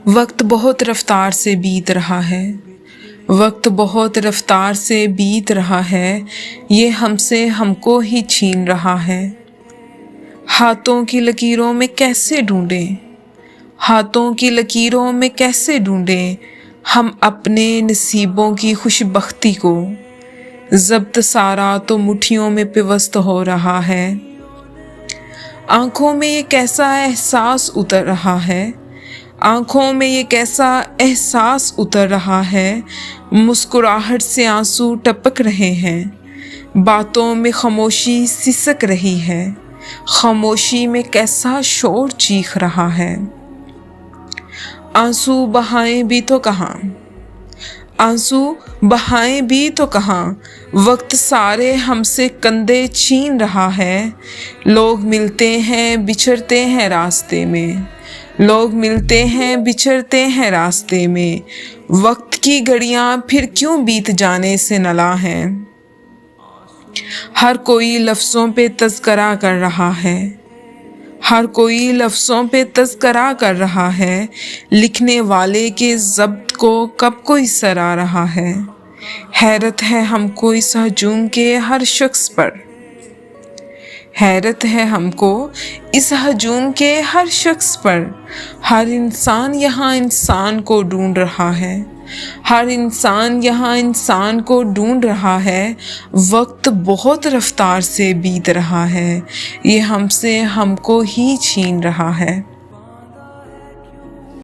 वक्त बहुत रफ्तार से बीत रहा है, वक्त बहुत रफ्तार से बीत रहा है, ये हमसे हमको ही छीन रहा है। हाथों की लकीरों में कैसे ढूंढें, हाथों की लकीरों में कैसे ढूंढें हम अपने नसीबों की खुशबख्ती को। ज़ब्त सारा तो मुट्ठियों में पिवस्त हो रहा है। आँखों में ये कैसा एहसास उतर रहा है, आँखों में ये कैसा एहसास उतर रहा है। मुस्कुराहट से आंसू टपक रहे हैं, बातों में खामोशी सिसक रही है, खामोशी में कैसा शोर चीख रहा है। आंसू बहाएं भी तो कहाँ, आंसू बहाएं भी तो कहाँ, वक्त सारे हमसे कंधे छीन रहा है। लोग मिलते हैं बिछड़ते हैं रास्ते में, लोग मिलते हैं बिछड़ते हैं रास्ते में। वक्त की घड़ियां फिर क्यों बीत जाने से नला हैं। हर कोई लफ्ज़ों पे तज़करा कर रहा है, हर कोई लफ्ज़ों पे तज़करा कर रहा है। लिखने वाले के ज़ब्त को कब कोई सरा रहा है। हैरत है हमको इस हजूम के हर शख्स पर, हैरत है हमको इस हजूम के हर शख्स पर। हर इंसान यहाँ इंसान को ढूंढ रहा है, हर इंसान यहाँ इंसान को ढूंढ रहा है। वक्त बहुत रफ्तार से बीत रहा है, ये हमसे हमको ही छीन रहा है।